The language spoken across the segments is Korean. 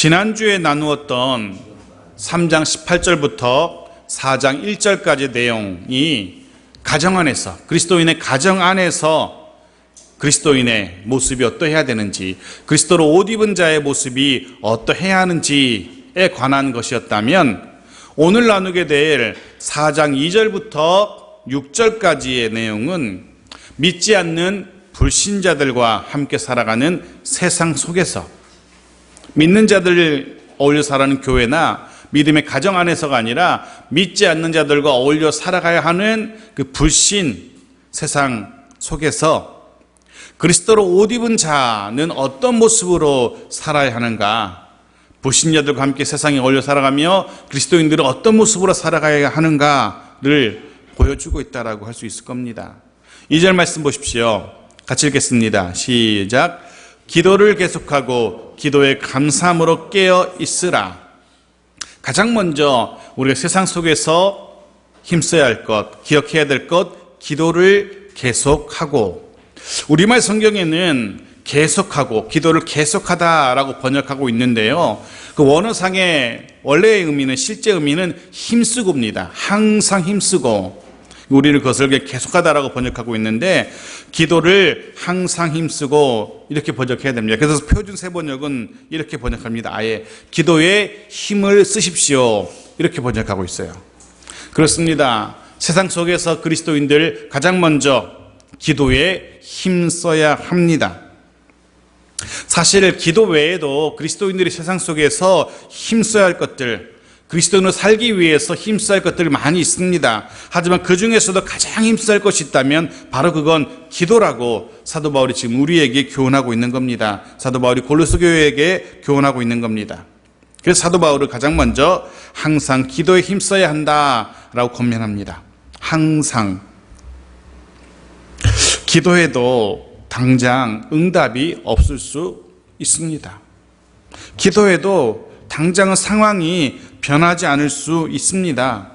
지난주에 나누었던 3장 18절부터 4장 1절까지 내용이 가정 안에서, 그리스도인의 가정 안에서 그리스도인의 모습이 어떠해야 되는지, 그리스도로 옷 입은 자의 모습이 어떠해야 하는지에 관한 것이었다면, 오늘 나누게 될 4장 2절부터 6절까지의 내용은 믿지 않는 불신자들과 함께 살아가는 세상 속에서, 믿는 자들 어울려 살아가는 교회나 믿음의 가정 안에서가 아니라 믿지 않는 자들과 어울려 살아가야 하는 그 불신 세상 속에서 그리스도로 옷 입은 자는 어떤 모습으로 살아야 하는가, 불신자들과 함께 세상에 어울려 살아가며 그리스도인들은 어떤 모습으로 살아가야 하는가를 보여주고 있다라고 할 수 있을 겁니다. 2절 말씀 보십시오. 같이 읽겠습니다. 시작. 기도를 계속하고 기도에 감사함으로 깨어 있으라. 가장 먼저 우리가 세상 속에서 힘써야 할 것, 기억해야 될 것, 기도를 계속하고, 우리말 성경에는 계속하고 기도를 계속하다라고 번역하고 있는데요, 그 원어상의 원래의 의미는, 실제 의미는 힘쓰고입니다. 항상 힘쓰고, 우리를 그것을 계속하다라고 번역하고 있는데, 기도를 항상 힘쓰고 이렇게 번역해야 됩니다. 그래서 표준 세번역은 이렇게 번역합니다. 아예 기도에 힘을 쓰십시오, 이렇게 번역하고 있어요. 그렇습니다. 세상 속에서 그리스도인들 가장 먼저 기도에 힘써야 합니다. 사실 기도 외에도 그리스도인들이 세상 속에서 힘써야 할 것들, 그리스도인으로 살기 위해서 힘써야 할 것들이 많이 있습니다. 하지만 그 중에서도 가장 힘써야 할 것이 있다면 바로 그건 기도라고 사도 바울이 지금 우리에게 교훈하고 있는 겁니다. 사도 바울이 골로새 교회에게 교훈하고 있는 겁니다. 그래서 사도 바울은 가장 먼저 항상 기도에 힘써야 한다라고 권면합니다. 항상. 기도해도 당장 응답이 없을 수 있습니다. 기도해도 당장은 상황이 변하지 않을 수 있습니다.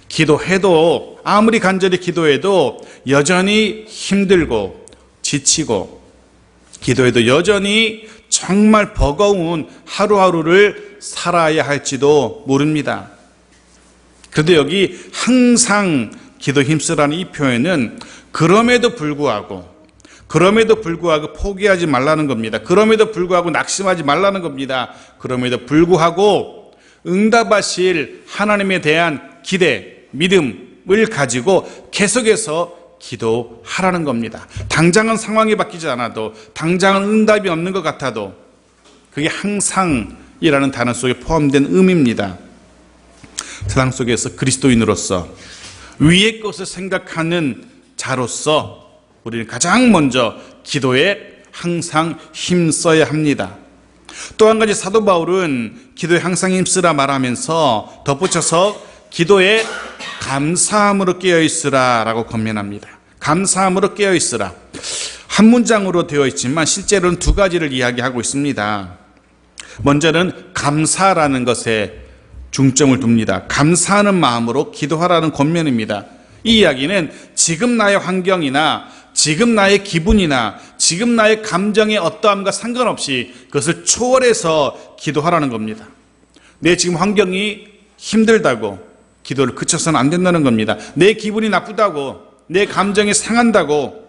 기도해도, 아무리 간절히 기도해도 여전히 힘들고 지치고, 기도해도 여전히 정말 버거운 하루하루를 살아야 할지도 모릅니다. 그런데 여기 항상 기도 힘쓰라는 이 표현은 그럼에도 불구하고 포기하지 말라는 겁니다. 그럼에도 불구하고 낙심하지 말라는 겁니다. 그럼에도 불구하고 응답하실 하나님에 대한 기대, 믿음을 가지고 계속해서 기도하라는 겁니다. 당장은 상황이 바뀌지 않아도, 당장은 응답이 없는 것 같아도, 그게 항상이라는 단어 속에 포함된 의미입니다. 세상 속에서 그리스도인으로서, 위의 것을 생각하는 자로서 우리는 가장 먼저 기도에 항상 힘써야 합니다. 또 한 가지 사도 바울은 기도에 항상 힘쓰라 말하면서 덧붙여서 기도에 감사함으로 깨어있으라 라고 권면합니다. 감사함으로 깨어있으라. 한 문장으로 되어 있지만 실제로는 두 가지를 이야기하고 있습니다. 먼저는 감사라는 것에 중점을 둡니다. 감사하는 마음으로 기도하라는 권면입니다. 이 이야기는 지금 나의 환경이나 지금 나의 기분이나 지금 나의 감정의 어떠함과 상관없이 그것을 초월해서 기도하라는 겁니다. 내 지금 환경이 힘들다고 기도를 그쳐서는 안 된다는 겁니다. 내 기분이 나쁘다고, 내 감정이 상한다고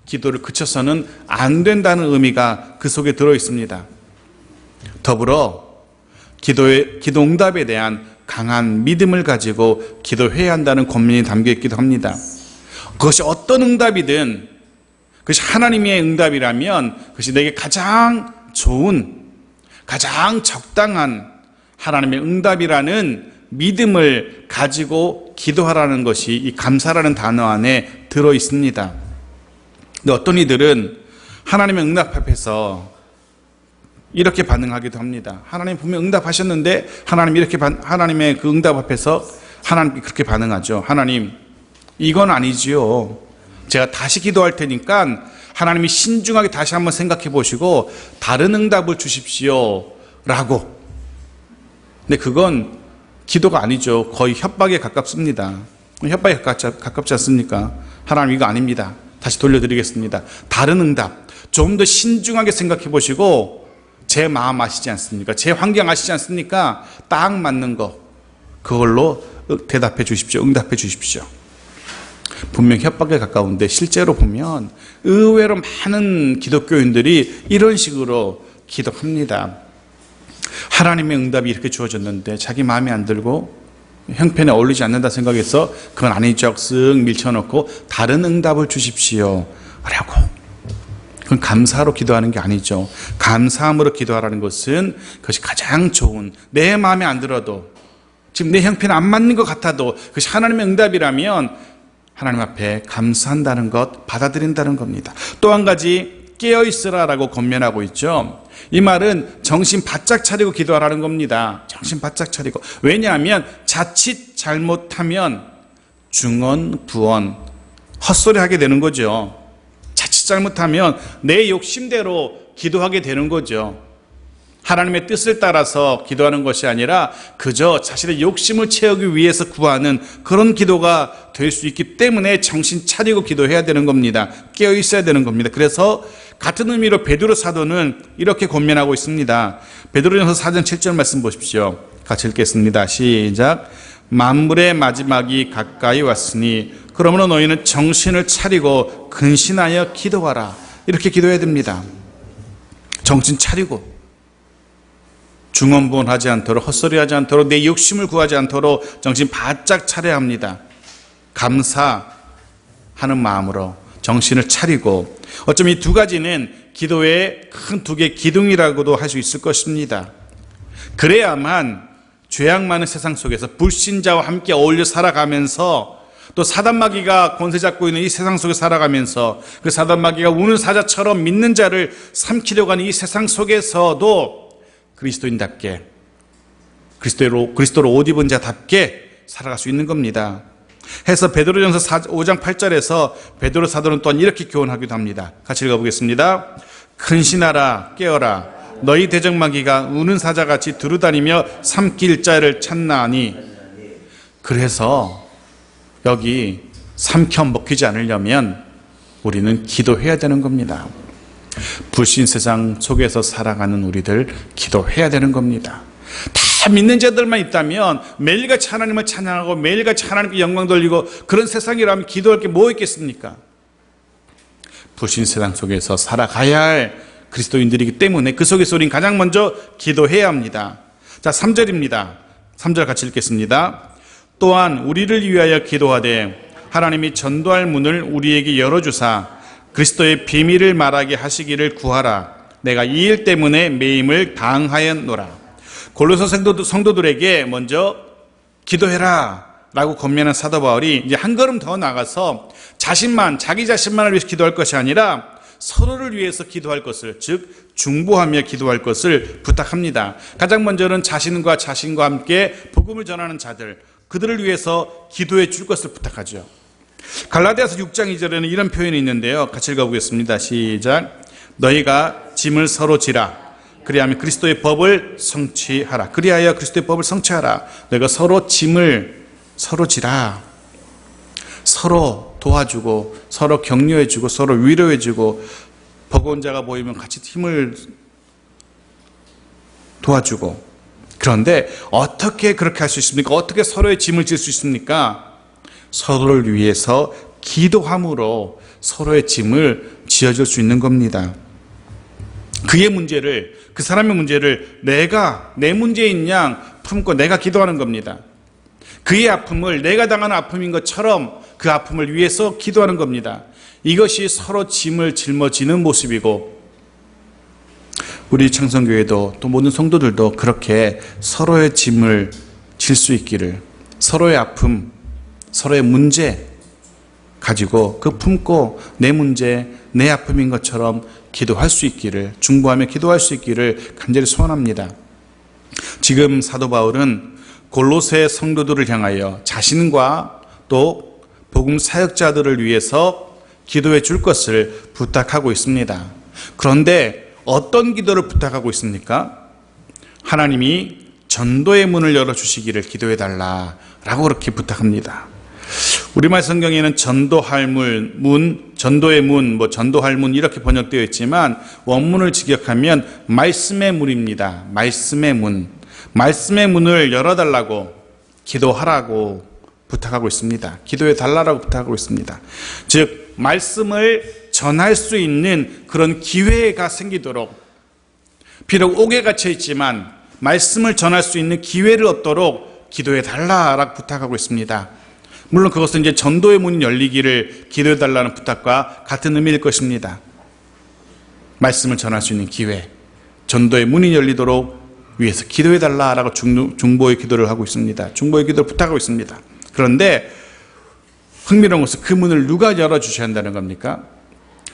기도를 그쳐서는 안 된다는 의미가 그 속에 들어 있습니다. 더불어 기도 응답에 대한 강한 믿음을 가지고 기도해야 한다는 권면이 담겨 있기도 합니다. 그것이 어떤 응답이든, 그것이 하나님의 응답이라면 그것이 내게 가장 좋은, 가장 적당한 하나님의 응답이라는 믿음을 가지고 기도하라는 것이 이 감사라는 단어 안에 들어 있습니다. 근데 어떤 이들은 하나님의 응답 앞에서 이렇게 반응하기도 합니다. 하나님 분명 응답하셨는데 하나님의 그 응답 앞에서 하나님께 그렇게 반응하죠. 하나님, 이건 아니지요. 제가 다시 기도할 테니까 하나님이 신중하게 다시 한번 생각해 보시고 다른 응답을 주십시오 라고. 근데 그건 기도가 아니죠. 거의 협박에 가깝습니다. 협박에 가깝지 않습니까? 하나님, 이거 아닙니다. 다시 돌려드리겠습니다. 다른 응답, 좀 더 신중하게 생각해 보시고 제 마음 아시지 않습니까? 제 환경 아시지 않습니까? 딱 맞는 거 그걸로 대답해 주십시오. 응답해 주십시오. 분명 협박에 가까운데 실제로 보면 의외로 많은 기독교인들이 이런 식으로 기도합니다. 하나님의 응답이 이렇게 주어졌는데 자기 마음에 안 들고 형편에 어울리지 않는다 생각해서 그건 아니죠. 쓱 밀쳐놓고 다른 응답을 주십시오 라고. 그건 감사로 기도하는 게 아니죠. 감사함으로 기도하라는 것은 그것이 가장 좋은, 내 마음에 안 들어도 지금 내 형편에 안 맞는 것 같아도 그것이 하나님의 응답이라면 하나님 앞에 감사한다는 것, 받아들인다는 겁니다. 또 한 가지 깨어있으라라고 권면하고 있죠. 이 말은 정신 바짝 차리고 기도하라는 겁니다. 정신 바짝 차리고. 왜냐하면 자칫 잘못하면 중언, 부언, 헛소리 하게 되는 거죠. 자칫 잘못하면 내 욕심대로 기도하게 되는 거죠. 하나님의 뜻을 따라서 기도하는 것이 아니라 그저 자신의 욕심을 채우기 위해서 구하는 그런 기도가 될 수 있기 때문에 정신 차리고 기도해야 되는 겁니다. 깨어 있어야 되는 겁니다. 그래서 같은 의미로 베드로 사도는 이렇게 권면하고 있습니다. 베드로전서 4장 7절 말씀 보십시오. 같이 읽겠습니다. 시작. 만물의 마지막이 가까이 왔으니 그러므로 너희는 정신을 차리고 근신하여 기도하라. 이렇게 기도해야 됩니다. 정신 차리고 중언부언하지 않도록, 헛소리하지 않도록, 내 욕심을 구하지 않도록 정신 바짝 차려야 합니다. 감사하는 마음으로 정신을 차리고, 어쩌면 이 두 가지는 기도의 큰 두 개의 기둥이라고도 할 수 있을 것입니다. 그래야만 죄악 많은 세상 속에서 불신자와 함께 어울려 살아가면서, 또 사단마귀가 권세 잡고 있는 이 세상 속에 살아가면서 그 사단마귀가 우는 사자처럼 믿는 자를 삼키려고 하는 이 세상 속에서도 그리스도인답게, 그리스도로 옷 입은 자답게 살아갈 수 있는 겁니다. 해서 베드로전서 5장 8절에서 베드로 사도는 또한 이렇게 교훈하기도 합니다. 같이 읽어보겠습니다. 근신하라, 깨어라. 너희 대적마귀가 우는 사자같이 두루다니며 삼킬 자를 찾나니. 그래서 여기 삼켜 먹히지 않으려면 우리는 기도해야 되는 겁니다. 불신 세상 속에서 살아가는 우리들 기도해야 되는 겁니다. 다 믿는 자들만 있다면 매일같이 하나님을 찬양하고 매일같이 하나님께 영광 돌리고 그런 세상이라면 기도할 게 뭐 있겠습니까? 불신 세상 속에서 살아가야 할 그리스도인들이기 때문에 그 속에서 우리는 가장 먼저 기도해야 합니다. 자, 3절입니다. 3절 같이 읽겠습니다. 또한 우리를 위하여 기도하되 하나님이 전도할 문을 우리에게 열어주사 그리스도의 비밀을 말하게 하시기를 구하라. 내가 이 일 때문에 매임을 당하였노라. 골로새 성도들에게 먼저 기도해라 라고 권면한 사도 바울이 이제 한 걸음 더 나가서 자기 자신만을 위해서 기도할 것이 아니라 서로를 위해서 기도할 것을, 즉 중보하며 기도할 것을 부탁합니다. 가장 먼저는 자신과 함께 복음을 전하는 자들, 그들을 위해서 기도해 줄 것을 부탁하죠. 갈라디아서 6장 2절에는 이런 표현이 있는데요. 같이 읽어보겠습니다. 시작. 너희가 짐을 서로 지라. 그리하면 그리스도의 법을 성취하라. 그리하여 그리스도의 법을 성취하라. 너희가 서로 짐을 서로 지라. 서로 도와주고, 서로 격려해주고, 서로 위로해주고, 버거운 자가 보이면 같이 힘을 도와주고. 그런데 어떻게 그렇게 할 수 있습니까? 어떻게 서로의 짐을 질 수 있습니까? 서로를 위해서 기도함으로 서로의 짐을 지어줄 수 있는 겁니다. 그의 문제를, 그 사람의 문제를 내 문제인 양 품고 내가 기도하는 겁니다. 그의 아픔을 내가 당하는 아픔인 것처럼 그 아픔을 위해서 기도하는 겁니다. 이것이 서로 짐을 짊어지는 모습이고, 우리 창성교회도 또 모든 성도들도 그렇게 서로의 짐을 질 수 있기를, 서로의 아픔, 서로의 문제 가지고 그 품고 내 문제, 내 아픔인 것처럼 기도할 수 있기를, 중보하며 기도할 수 있기를 간절히 소원합니다. 지금 사도 바울은 골로새 성도들을 향하여 자신과 또 복음 사역자들을 위해서 기도해 줄 것을 부탁하고 있습니다. 그런데 어떤 기도를 부탁하고 있습니까? 하나님이 전도의 문을 열어주시기를 기도해 달라라고 그렇게 부탁합니다. 우리말 성경에는 전도할 문, 전도의 문, 전도할 문 이렇게 번역되어 있지만 원문을 직역하면 말씀의 문입니다. 말씀의 문. 말씀의 문을 열어달라고 기도하라고 부탁하고 있습니다. 기도해 달라고 부탁하고 있습니다. 즉 말씀을 전할 수 있는 그런 기회가 생기도록, 비록 옥에 갇혀 있지만 말씀을 전할 수 있는 기회를 얻도록 기도해 달라고 부탁하고 있습니다. 물론 그것은 이제 전도의 문이 열리기를 기도해 달라는 부탁과 같은 의미일 것입니다. 말씀을 전할 수 있는 기회, 전도의 문이 열리도록 위해서 기도해 달라고 중보의 기도를 하고 있습니다. 중보의 기도를 부탁하고 있습니다. 그런데 흥미로운 것은 그 문을 누가 열어주셔야 한다는 겁니까?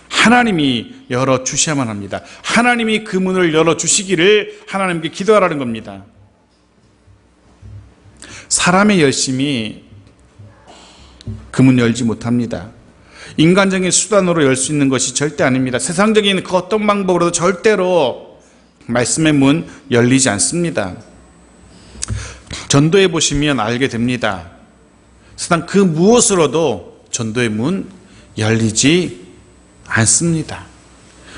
하나님이 열어주셔야만 합니다. 하나님이 그 문을 열어주시기를 하나님께 기도하라는 겁니다. 사람의 열심이 그 문 열지 못합니다. 인간적인 수단으로 열 수 있는 것이 절대 아닙니다. 세상적인 그 어떤 방법으로도 절대로 말씀의 문 열리지 않습니다. 전도해 보시면 알게 됩니다. 세상 그 무엇으로도 전도의 문 열리지 않습니다.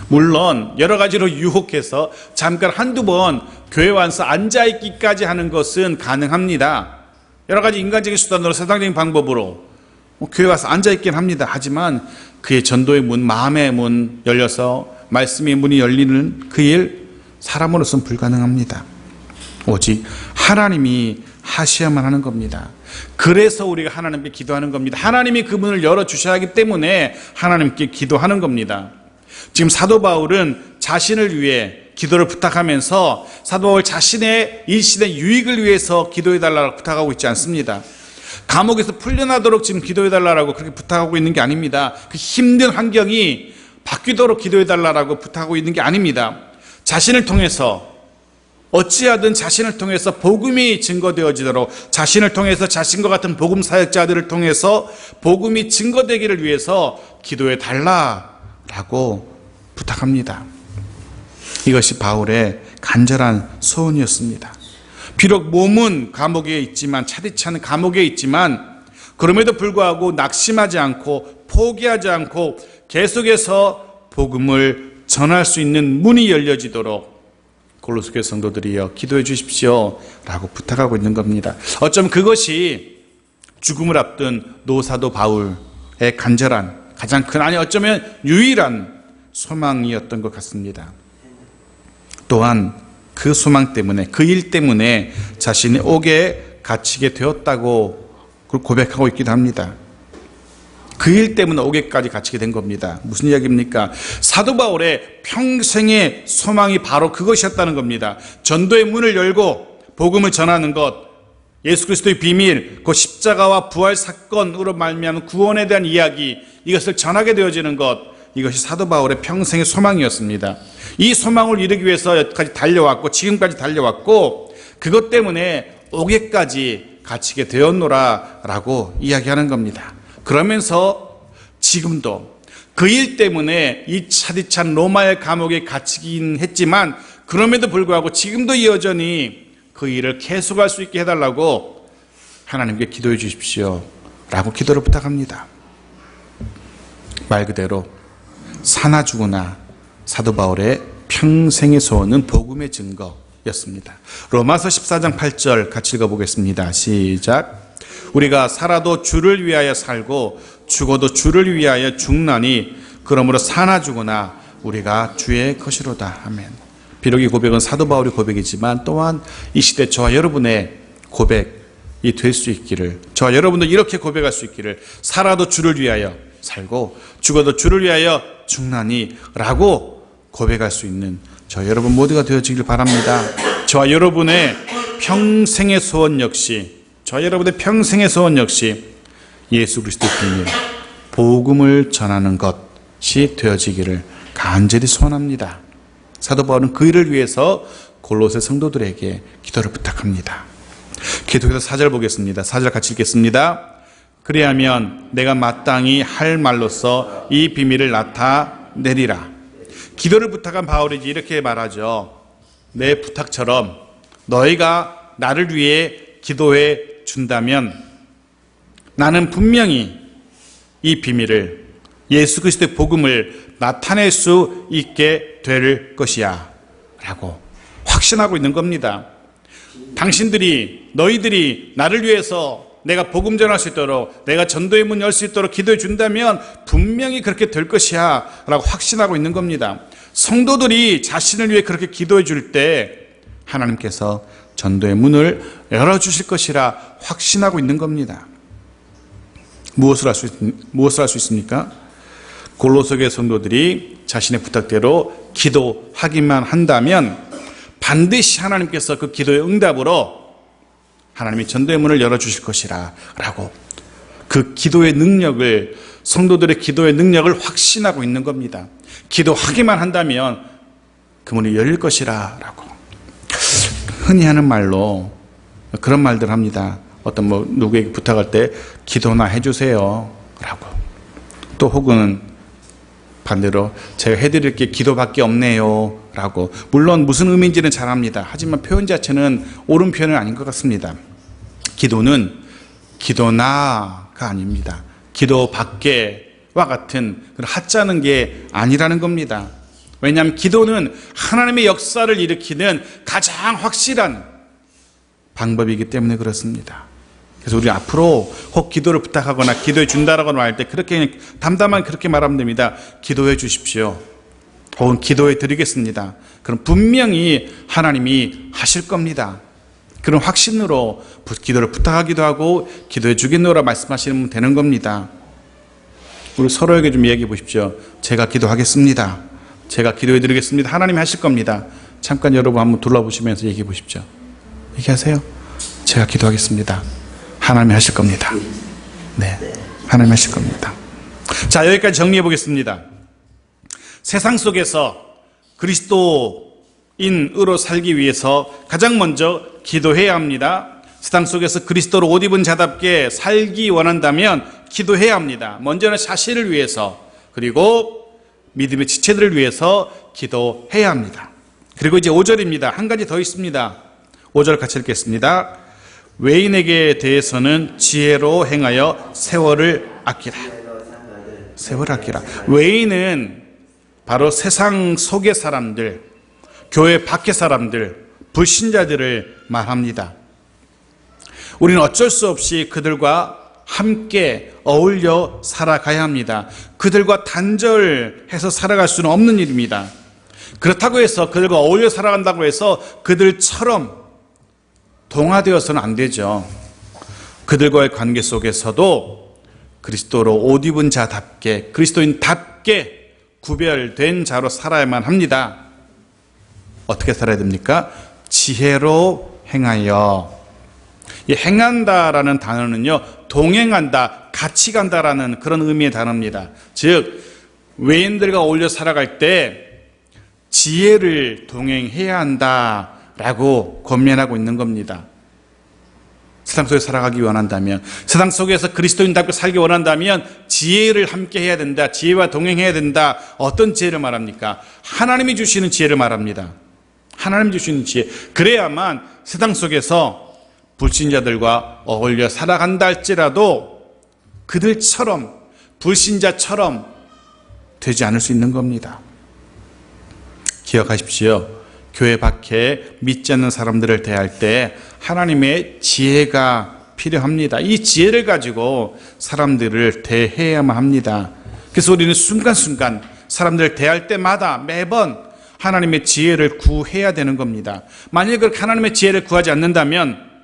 물론 여러 가지로 유혹해서 잠깐 한두 번 교회 와서 앉아있기까지 하는 것은 가능합니다. 여러 가지 인간적인 수단으로 세상적인 방법으로 교회 와서 앉아있긴 합니다. 하지만 그의 전도의 문, 마음의 문 열려서 말씀의 문이 열리는 그 일 사람으로서는 불가능합니다. 오직 하나님이 하셔야만 하는 겁니다. 그래서 우리가 하나님께 기도하는 겁니다. 하나님이 그 문을 열어주셔야 하기 때문에 하나님께 기도하는 겁니다. 지금 사도 바울은 자신을 위해 기도를 부탁하면서 사도 바울 자신의 일신의 유익을 위해서 기도해달라고 부탁하고 있지 않습니다. 감옥에서 풀려나도록 지금 기도해달라고 그렇게 부탁하고 있는 게 아닙니다. 그 힘든 환경이 바뀌도록 기도해달라고 부탁하고 있는 게 아닙니다. 자신을 통해서 어찌하든 자신을 통해서 복음이 증거되어지도록, 자신을 통해서 자신과 같은 복음 사역자들을 통해서 복음이 증거되기를 위해서 기도해 달라라고 부탁합니다. 이것이 바울의 간절한 소원이었습니다. 비록 몸은 감옥에 있지만, 차디치 않은 감옥에 있지만, 그럼에도 불구하고 낙심하지 않고 포기하지 않고 계속해서 복음을 전할 수 있는 문이 열려지도록 골로새 교회 성도들이여 기도해 주십시오 라고 부탁하고 있는 겁니다. 어쩌면 그것이 죽음을 앞둔 노사도 바울의 간절한, 가장 큰, 아니 어쩌면 유일한 소망이었던 것 같습니다. 또한 그 소망 때문에, 그 일 때문에 자신이 옥에 갇히게 되었다고 고백하고 있기도 합니다. 그 일 때문에 옥에까지 갇히게 된 겁니다. 무슨 이야기입니까? 사도 바울의 평생의 소망이 바로 그것이었다는 겁니다. 전도의 문을 열고 복음을 전하는 것, 예수 그리스도의 비밀, 그 십자가와 부활 사건으로 말미암은 구원에 대한 이야기, 이것을 전하게 되어지는 것, 이것이 사도 바울의 평생의 소망이었습니다. 이 소망을 이루기 위해서 여기까지 달려왔고 지금까지 달려왔고 그것 때문에 옥에까지 갇히게 되었노라 라고 이야기하는 겁니다. 그러면서 지금도 그 일 때문에 이 차디찬 로마의 감옥에 갇히긴 했지만 그럼에도 불구하고 지금도 여전히 그 일을 계속할 수 있게 해달라고 하나님께 기도해 주십시오 라고 기도를 부탁합니다. 말 그대로 사나 죽으나 사도 바울의 평생의 소원은 복음의 증거였습니다. 로마서 14장 8절 같이 읽어보겠습니다. 시작. 우리가 살아도 주를 위하여 살고 죽어도 주를 위하여 죽나니 그러므로 사나 죽으나 우리가 주의 것이로다. 아멘. 비록 이 고백은 사도 바울의 고백이지만 또한 이 시대 저와 여러분의 고백이 될 수 있기를, 저와 여러분도 이렇게 고백할 수 있기를, 살아도 주를 위하여 살고 죽어도 주를 위하여 죽나니 라고 고백할 수 있는 저 여러분 모두가 되어지길 바랍니다. 저와 여러분의 평생의 소원 역시, 저와 여러분의 평생의 소원 역시 예수 그리스도의 비밀, 복음을 전하는 것이 되어지기를 간절히 소원합니다. 사도 바울은 그 일을 위해서 골로새 성도들에게 기도를 부탁합니다. 계속해서 4절 보겠습니다. 4절 같이 읽겠습니다. 그리하면 내가 마땅히 할 말로써 이 비밀을 나타내리라. 기도를 부탁한 바울이 이렇게 말하죠. 내 부탁처럼 너희가 나를 위해 기도해 준다면 나는 분명히 이 비밀을, 예수 그리스도의 복음을 나타낼 수 있게 될 것이야 라고 확신하고 있는 겁니다. 너희들이 나를 위해서 내가 복음 전할 수 있도록, 내가 전도의 문 열 수 있도록 기도해 준다면 분명히 그렇게 될 것이야 라고 확신하고 있는 겁니다. 성도들이 자신을 위해 그렇게 기도해 줄 때 하나님께서 전도의 문을 열어주실 것이라 확신하고 있는 겁니다. 무엇을 할 수 있습니까? 골로새교회 성도들이 자신의 부탁대로 기도하기만 한다면 반드시 하나님께서 그 기도의 응답으로 하나님이 전도의 문을 열어주실 것이라 라고 그 기도의 능력을, 성도들의 기도의 능력을 확신하고 있는 겁니다. 기도하기만 한다면 그 문이 열릴 것이라 라고. 흔히 하는 말로 그런 말들 합니다. 어떤 누구에게 부탁할 때 기도나 해주세요 라고. 또 혹은 반대로 제가 해드릴 게 기도밖에 없네요 라고. 물론 무슨 의미인지는 잘 압니다. 하지만 표현 자체는 옳은 표현은 아닌 것 같습니다. 기도는 기도나가 아닙니다. 기도 밖에와 같은 그런 하찮은 게 아니라는 겁니다. 왜냐하면 기도는 하나님의 역사를 일으키는 가장 확실한 방법이기 때문에 그렇습니다. 그래서 우리 앞으로 혹 기도를 부탁하거나 기도해 준다라고 말할 때 그렇게 담담하게 그렇게 말하면 됩니다. 기도해 주십시오. 혹은 기도해 드리겠습니다. 그럼 분명히 하나님이 하실 겁니다. 그런 확신으로 기도를 부탁하기도 하고 기도해 주겠노라 말씀하시면 되는 겁니다. 우리 서로에게 좀 이야기해 보십시오. 제가 기도하겠습니다. 제가 기도해 드리겠습니다. 하나님이 하실 겁니다. 잠깐 여러분 한번 둘러보시면서 얘기해 보십시오. 얘기하세요. 제가 기도하겠습니다. 하나님이 하실 겁니다. 네, 하나님이 하실 겁니다. 자, 여기까지 정리해 보겠습니다. 세상 속에서 그리스도인으로 살기 위해서 가장 먼저 기도해야 합니다. 세상 속에서 그리스도로 옷 입은 자답게 살기 원한다면 기도해야 합니다. 먼저는 자신을 위해서, 그리고 믿음의 지체들을 위해서 기도해야 합니다. 그리고 이제 5절입니다. 한 가지 더 있습니다. 5절 같이 읽겠습니다. 외인에게 대해서는 지혜로 행하여 세월을 아끼라. 세월을 아끼라. 외인은 바로 세상 속의 사람들, 교회 밖의 사람들, 불신자들을 말합니다. 우리는 어쩔 수 없이 그들과 함께 어울려 살아가야 합니다. 그들과 단절해서 살아갈 수는 없는 일입니다. 그렇다고 해서 그들과 어울려 살아간다고 해서 그들처럼 동화되어서는 안 되죠. 그들과의 관계 속에서도 그리스도로 옷 입은 자답게, 그리스도인답게 구별된 자로 살아야만 합니다. 어떻게 살아야 됩니까? 지혜로 행하여. 이 행한다라는 단어는요, 동행한다, 같이 간다라는 그런 의미의 단어입니다. 즉, 외인들과 어울려 살아갈 때 지혜를 동행해야 한다라고 권면하고 있는 겁니다. 세상 속에 살아가기 원한다면, 세상 속에서 그리스도인답게 살기 원한다면 지혜를 함께 해야 된다, 지혜와 동행해야 된다. 어떤 지혜를 말합니까? 하나님이 주시는 지혜를 말합니다. 하나님 주시는 지혜. 그래야만 세상 속에서 불신자들과 어울려 살아간다 할지라도 그들처럼, 불신자처럼 되지 않을 수 있는 겁니다. 기억하십시오. 교회 밖에 믿지 않는 사람들을 대할 때 하나님의 지혜가 필요합니다. 이 지혜를 가지고 사람들을 대해야만 합니다. 그래서 우리는 순간순간 사람들을 대할 때마다 매번 하나님의 지혜를 구해야 되는 겁니다. 만약에 그렇게 하나님의 지혜를 구하지 않는다면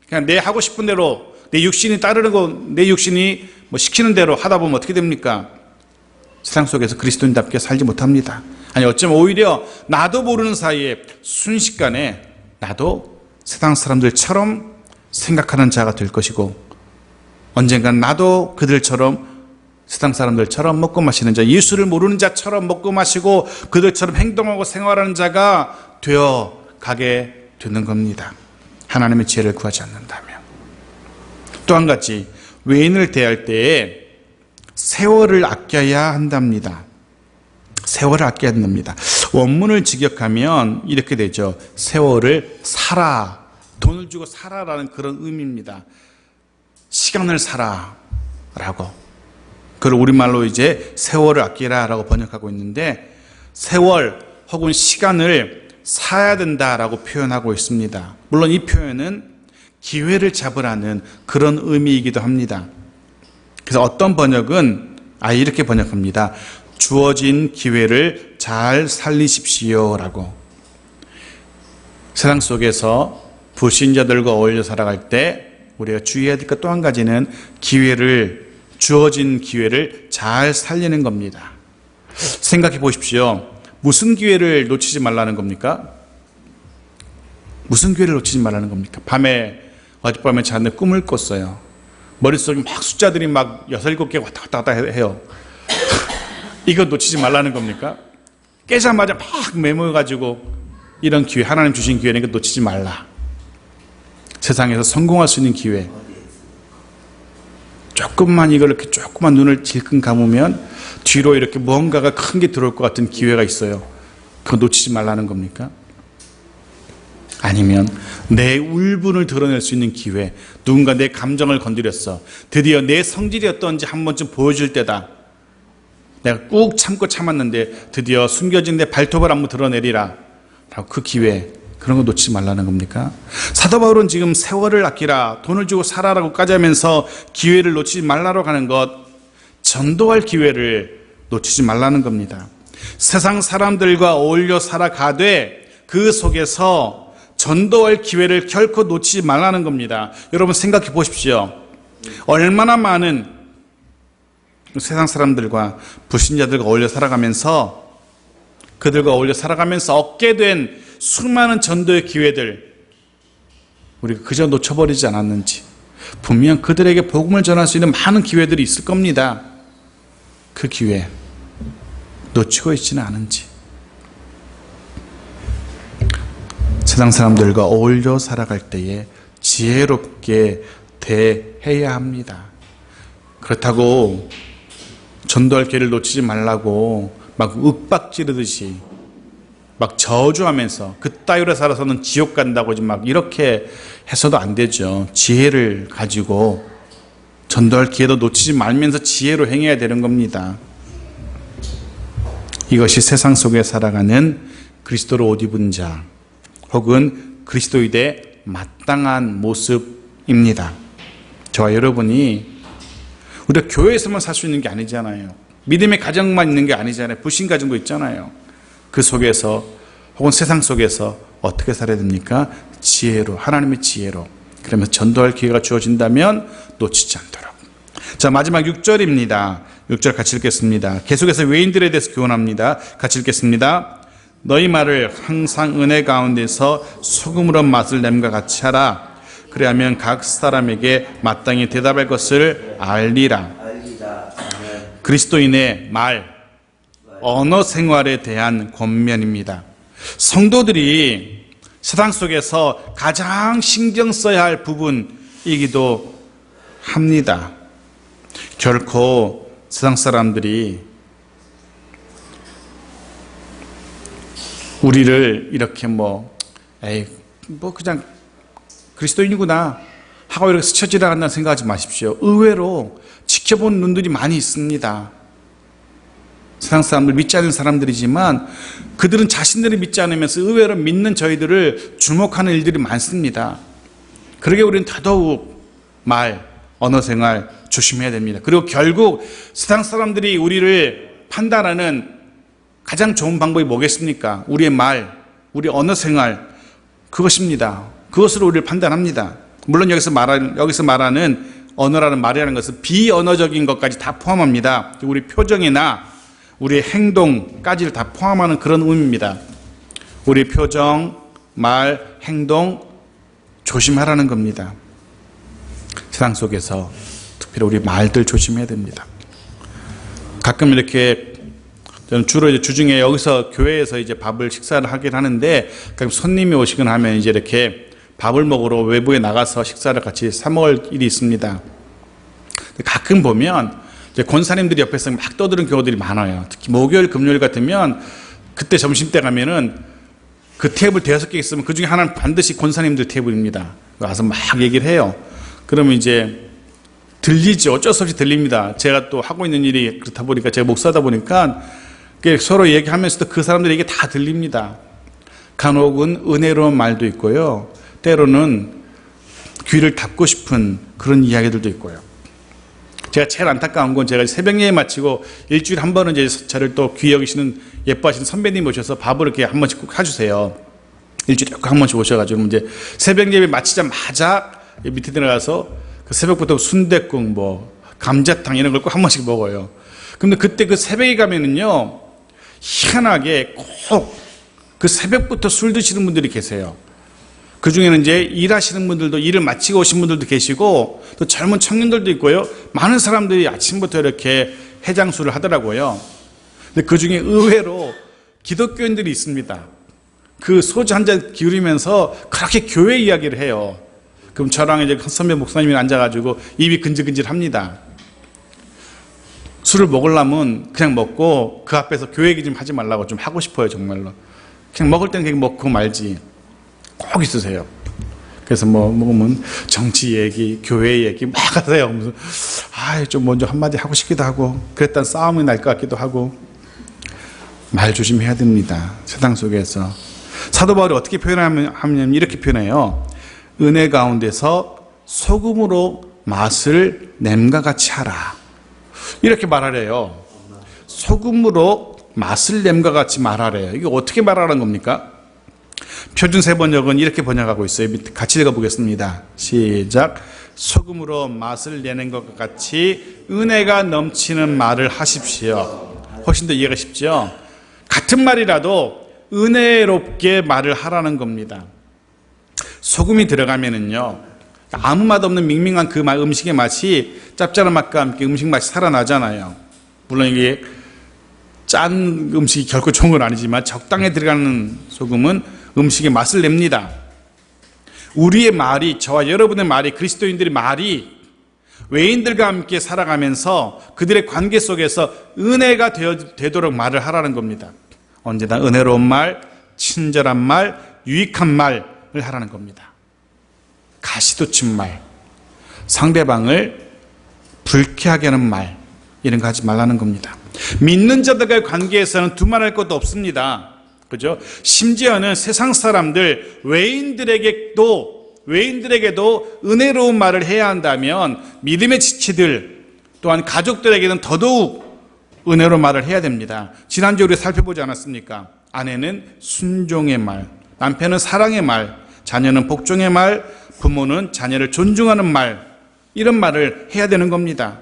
그냥 내 하고 싶은 대로, 내 육신이 따르는 거, 내 육신이 시키는 대로 하다 보면 어떻게 됩니까? 세상 속에서 그리스도인답게 살지 못합니다. 아니, 어쩌면 오히려 나도 모르는 사이에 순식간에 나도 세상 사람들처럼 생각하는 자가 될 것이고, 언젠간 나도 그들처럼, 세상 사람들처럼 먹고 마시는 자, 예수를 모르는 자처럼 먹고 마시고 그들처럼 행동하고 생활하는 자가 되어 가게 되는 겁니다. 하나님의 지혜를 구하지 않는다면. 또 한 가지, 외인을 대할 때에 세월을 아껴야 한답니다. 세월을 아껴야 한답니다. 원문을 직역하면 이렇게 되죠. 세월을 사라, 돈을 주고 사라라는 그런 의미입니다. 시간을 사라. 라고. 그걸 우리말로 이제 세월을 아끼라 라고 번역하고 있는데, 세월 혹은 시간을 사야 된다라고 표현하고 있습니다. 물론 이 표현은 기회를 잡으라는 그런 의미이기도 합니다. 그래서 어떤 번역은 이렇게 번역합니다. 주어진 기회를 잘 살리십시오 라고. 세상 속에서 불신자들과 어울려 살아갈 때 우리가 주의해야 될 것 또 한 가지는 주어진 기회를 잘 살리는 겁니다. 생각해 보십시오. 무슨 기회를 놓치지 말라는 겁니까? 무슨 기회를 놓치지 말라는 겁니까? 어젯밤에 잤는데 꿈을 꿨어요. 머릿속에 막 숫자들이 막 6, 7개 왔다 갔다 해요. 이거 놓치지 말라는 겁니까? 깨자마자 막 메모해가지고 이런 기회, 하나님 주신 기회니까 놓치지 말라. 세상에서 성공할 수 있는 기회. 조금만 눈을 질끈 감으면 뒤로 이렇게 뭔가가 큰 게 들어올 것 같은 기회가 있어요. 그거 놓치지 말라는 겁니까? 아니면 내 울분을 드러낼 수 있는 기회, 누군가 내 감정을 건드렸어. 드디어 내 성질이 어떤지 한 번쯤 보여줄 때다. 내가 꾹 참았는데 드디어 숨겨진 내 발톱을 한번 드러내리라. 라고 그 기회, 그런 거 놓치지 말라는 겁니까? 사도 바울은 지금 세월을 아끼라, 돈을 주고 살아라고까지 하면서 기회를 놓치지 말라고 하는 것, 전도할 기회를 놓치지 말라는 겁니다. 세상 사람들과 어울려 살아가되 그 속에서 전도할 기회를 결코 놓치지 말라는 겁니다. 여러분 생각해 보십시오. 얼마나 많은 세상 사람들과 불신자들과 어울려 살아가면서 그들과 어울려 살아가면서 얻게 된 수많은 전도의 기회들 우리가 그저 놓쳐버리지 않았는지, 분명 그들에게 복음을 전할 수 있는 많은 기회들이 있을 겁니다. 그 기회 놓치고 있지는 않은지. 세상 사람들과 어울려 살아갈 때에 지혜롭게 대해야 합니다. 그렇다고 전도할 기회를 놓치지 말라고 막 윽박지르듯이 막 저주하면서 그따위로 살아서는 지옥 간다고 막 이렇게 해서도 안 되죠. 지혜를 가지고 전도할 기회도 놓치지 말면서 지혜로 행해야 되는 겁니다. 이것이 세상 속에 살아가는 그리스도로 옷 입은 자 혹은 그리스도인의 마땅한 모습입니다. 저와 여러분이 우리가 교회에서만 살 수 있는 게 아니잖아요. 믿음의 가정만 있는 게 아니잖아요. 불신 가정도 있잖아요. 그 속에서 혹은 세상 속에서 어떻게 살아야 됩니까? 지혜로, 하나님의 지혜로. 그러면서 전도할 기회가 주어진다면 놓치지 않도록. 자, 마지막 6절입니다. 6절 같이 읽겠습니다. 계속해서 외인들에 대해서 교훈합니다. 같이 읽겠습니다. 너희 말을 항상 은혜 가운데서 소금으로 맛을 냄과 같이 하라. 그래야면 각 사람에게 마땅히 대답할 것을 알리라. 그리스도인의 말, 언어 생활에 대한 권면입니다. 성도들이 세상 속에서 가장 신경 써야 할 부분이기도 합니다. 결코 세상 사람들이 우리를 이렇게 그냥 그리스도인이구나 하고 이렇게 스쳐 지나간다는 생각하지 마십시오. 의외로 지켜본 눈들이 많이 있습니다. 세상 사람들 믿지 않는 사람들이지만 그들은 자신들이 믿지 않으면서 의외로 믿는 저희들을 주목하는 일들이 많습니다. 그러게 우리는 더더욱 언어 생활 조심해야 됩니다. 그리고 결국 세상 사람들이 우리를 판단하는 가장 좋은 방법이 뭐겠습니까? 우리의 우리 언어 생활, 그것입니다. 그것으로 우리를 판단합니다. 물론 여기서 말하는 언어라는 말이라는 것은 비언어적인 것까지 다 포함합니다. 우리 표정이나 우리의 행동까지를 다 포함하는 그런 의미입니다. 우리 표정, 말, 행동 조심하라는 겁니다. 세상 속에서 특별히 우리 말들 조심해야 됩니다. 가끔 이렇게 저는 주로 주중에 여기서 교회에서 밥을 식사를 하긴 하는데 가끔 손님이 오시거나 하면 이렇게 밥을 먹으러 외부에 나가서 식사를 같이 사 먹을 일이 있습니다. 가끔 보면 권사님들이 옆에서 막 떠드는 경우들이 많아요. 특히 목요일, 금요일 같으면 그때 점심때 가면은 그 테이블 5개 있으면 그 중에 하나는 반드시 권사님들 테이블입니다. 와서 막 얘기를 해요. 그러면 들리죠. 어쩔 수 없이 들립니다. 제가 또 하고 있는 일이 그렇다 보니까, 제가 목사다 보니까 서로 얘기하면서도 그 사람들에게 다 들립니다. 간혹은 은혜로운 말도 있고요. 때로는 귀를 닫고 싶은 그런 이야기들도 있고요. 제가 제일 안타까운 건, 제가 새벽 예배 마치고 일주일에 한 번은 이제 저를 또 귀히 여기시는 예뻐하시는 선배님 오셔서 밥을 이렇게 한 번씩 꼭 해주세요. 일주일에 한 번씩 오셔가지고 이제 새벽 예배 마치자마자 밑에 들어가서 그 새벽부터 순댓국, 뭐 감자탕 이런 걸 꼭 한 번씩 먹어요. 근데 그때 그 새벽에 가면은요, 희한하게 꼭 그 새벽부터 술 드시는 분들이 계세요. 그 중에는 이제 일하시는 분들도, 일을 마치고 오신 분들도 계시고, 또 젊은 청년들도 있고요. 많은 사람들이 아침부터 이렇게 해장술을 하더라고요. 근데 그 중에 의외로 기독교인들이 있습니다. 그 소주 한 잔 기울이면서 그렇게 교회 이야기를 해요. 그럼 저랑 이제 선배 목사님이 앉아가지고 입이 근질근질 합니다. 술을 먹으려면 그냥 먹고 그 앞에서 교회 얘기 좀 하지 말라고 좀 하고 싶어요, 정말로. 그냥 먹을 때는 그냥 먹고 말지. 꼭 있으세요. 그래서 뭐 먹으면 정치 얘기, 교회 얘기 막 하세요. 무슨 좀 먼저 한마디 하고 싶기도 하고, 그랬다 싸움이 날 것 같기도 하고. 말 조심해야 됩니다. 세상 속에서. 사도 바울이 어떻게 표현하면 이렇게 표현해요. 은혜 가운데서 소금으로 맛을 냄과 같이 하라. 이렇게 말하래요. 소금으로 맛을 냄과 같이 말하래요. 이게 어떻게 말하는 겁니까? 표준 세번역은 이렇게 번역하고 있어요. 같이 읽어보겠습니다. 시작. 소금으로 맛을 내는 것과 같이 은혜가 넘치는 말을 하십시오. 훨씬 더 이해가 쉽죠? 같은 말이라도 은혜롭게 말을 하라는 겁니다. 소금이 들어가면은요, 아무 맛 없는 밍밍한 그 음식의 맛이 짭짤한 맛과 함께 음식 맛이 살아나잖아요. 물론 이게 짠 음식이 결코 좋은 건 아니지만 적당히 들어가는 소금은 음식의 맛을 냅니다. 우리의 말이, 저와 여러분의 말이, 그리스도인들의 말이 외인들과 함께 살아가면서 그들의 관계 속에서 은혜가 되도록 말을 하라는 겁니다. 언제나 은혜로운 말, 친절한 말, 유익한 말을 하라는 겁니다. 가시돋친 말, 상대방을 불쾌하게 하는 말, 이런 거 하지 말라는 겁니다. 믿는 자들과의 관계에서는 두말할 것도 없습니다. 그죠? 심지어는 세상 사람들, 외인들에게도 은혜로운 말을 해야 한다면 믿음의 지체들, 또한 가족들에게는 더더욱 은혜로운 말을 해야 됩니다. 지난주에 우리 살펴보지 않았습니까? 아내는 순종의 말, 남편은 사랑의 말, 자녀는 복종의 말, 부모는 자녀를 존중하는 말, 이런 말을 해야 되는 겁니다.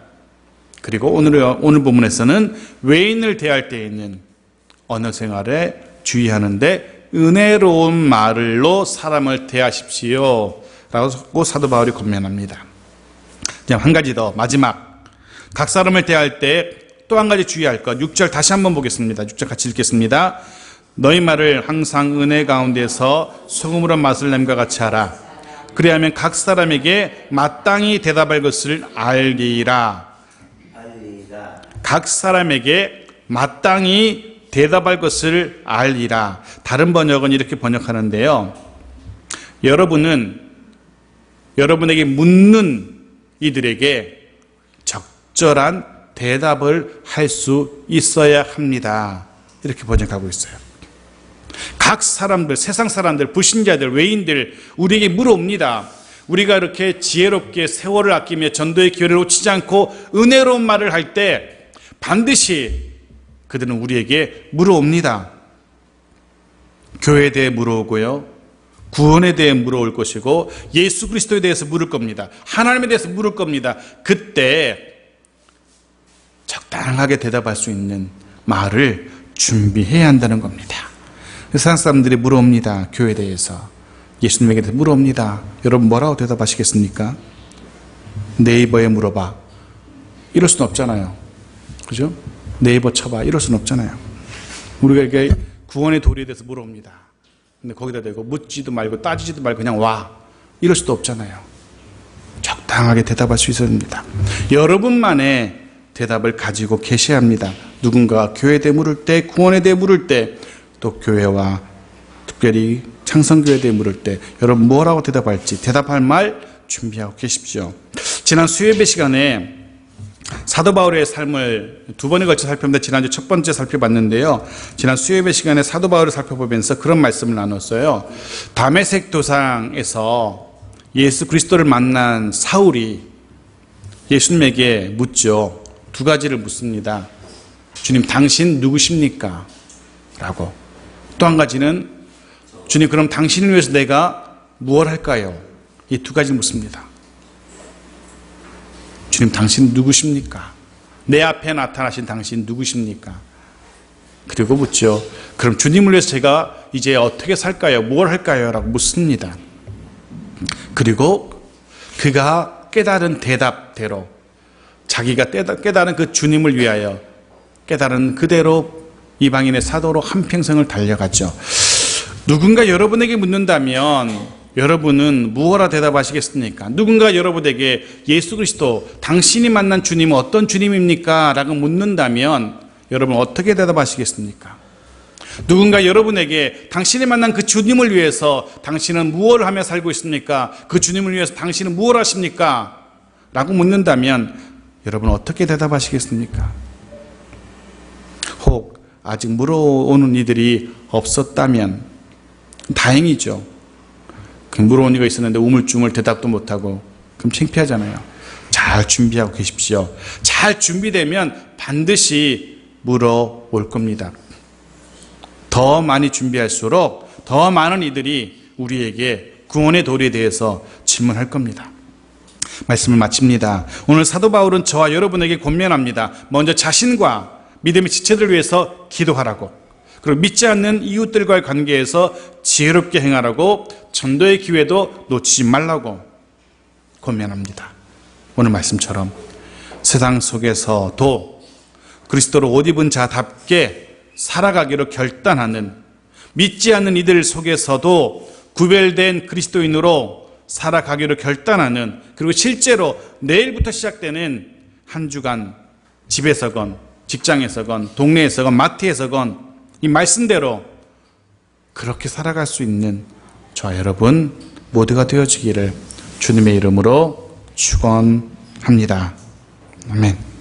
그리고 오늘 본문에서는 외인을 대할 때 있는 언어 생활에 주의하는데 은혜로운 말로 사람을 대하십시오 라고 사도 바울이 권면합니다. 한 가지 더, 마지막. 각 사람을 대할 때 또 한 가지 주의할 것, 6절 다시 한번 보겠습니다. 6절 같이 읽겠습니다. 너희 말을 항상 은혜 가운데서 소금으로 맛을 냄과 같이 하라. 그리하면 각 사람에게 마땅히 대답할 것을 알리라. 각 사람에게 마땅히 대답할 것을 알리라. 다른 번역은 이렇게 번역하는데요. 여러분에게 묻는 이들에게 적절한 대답을 할 수 있어야 합니다. 이렇게 번역하고 있어요. 각 사람들, 세상 사람들, 불신자들, 외인들 우리에게 물어옵니다. 우리가 이렇게 지혜롭게 세월을 아끼며 전도의 기회를 놓치지 않고 은혜로운 말을 할 때 반드시 그들은 우리에게 물어옵니다. 교회에 대해 물어오고요, 구원에 대해 물어올 것이고, 예수 그리스도에 대해서 물을 겁니다. 하나님에 대해서 물을 겁니다. 그때 적당하게 대답할 수 있는 말을 준비해야 한다는 겁니다. 세상 사람들이 물어옵니다. 교회에 대해서, 예수님에게 대해서 물어옵니다. 여러분 뭐라고 대답하시겠습니까? 네이버에 물어봐, 이럴 수는 없잖아요. 그죠? 네이버 쳐봐, 이럴 수는 없잖아요. 우리가 이렇게 구원의 도리에 대해서 물어옵니다. 근데 거기다 대고 묻지도 말고 따지지도 말고 그냥 와, 이럴 수도 없잖아요. 적당하게 대답할 수 있어야 합니다. 여러분만의 대답을 가지고 계셔야 합니다. 누군가가 교회에 대해 물을 때, 구원에 대해 물을 때, 또 교회와 특별히 창성교회에 대해 물을 때 여러분 뭐라고 대답할지, 대답할 말 준비하고 계십시오. 지난 수요예배 시간에 사도 바울의 삶을 두 번에 걸쳐 살펴봤는데 지난주 첫 번째 살펴봤는데요. 지난 수요예배 시간에 사도 바울을 살펴보면서 그런 말씀을 나눴어요. 다메섹 도상에서 예수 그리스도를 만난 사울이 예수님에게 묻죠. 두 가지를 묻습니다. 주님, 당신 누구십니까? 라고. 또 한 가지는 주님, 그럼 당신을 위해서 내가 무엇 할까요? 이 두 가지를 묻습니다. 주님, 당신 누구십니까? 내 앞에 나타나신 당신 누구십니까? 그리고 묻죠. 그럼 주님을 위해서 제가 이제 어떻게 살까요? 뭘 할까요? 라고 묻습니다. 그리고 그가 깨달은 대답대로 자기가 깨달은 그 주님을 위하여 깨달은 그대로 이방인의 사도로 한평생을 달려갔죠. 누군가 여러분에게 묻는다면 여러분은 무엇라 대답하시겠습니까? 누군가 여러분에게 예수 그리스도, 당신이 만난 주님은 어떤 주님입니까? 라고 묻는다면 여러분 어떻게 대답하시겠습니까? 누군가 여러분에게 당신이 만난 그 주님을 위해서 당신은 무엇을 하며 살고 있습니까? 그 주님을 위해서 당신은 무엇을 하십니까? 라고 묻는다면 여러분 어떻게 대답하시겠습니까? 혹 아직 물어오는 이들이 없었다면 다행이죠. 물어온 이가 있었는데 우물쭈물 대답도 못하고 그럼 창피하잖아요. 잘 준비하고 계십시오. 잘 준비되면 반드시 물어올 겁니다. 더 많이 준비할수록 더 많은 이들이 우리에게 구원의 도리에 대해서 질문할 겁니다. 말씀을 마칩니다. 오늘 사도 바울은 저와 여러분에게 권면합니다. 먼저 자신과 믿음의 지체들을 위해서 기도하라고, 그리고 믿지 않는 이웃들과의 관계에서 지혜롭게 행하라고, 전도의 기회도 놓치지 말라고 권면합니다. 오늘 말씀처럼 세상 속에서도 그리스도로 옷 입은 자답게 살아가기로 결단하는, 믿지 않는 이들 속에서도 구별된 그리스도인으로 살아가기로 결단하는, 그리고 실제로 내일부터 시작되는 한 주간 집에서건 직장에서건 동네에서건 마트에서건 이 말씀대로 그렇게 살아갈 수 있는 저와 여러분 모두가 되어지기를 주님의 이름으로 축원합니다. 아멘.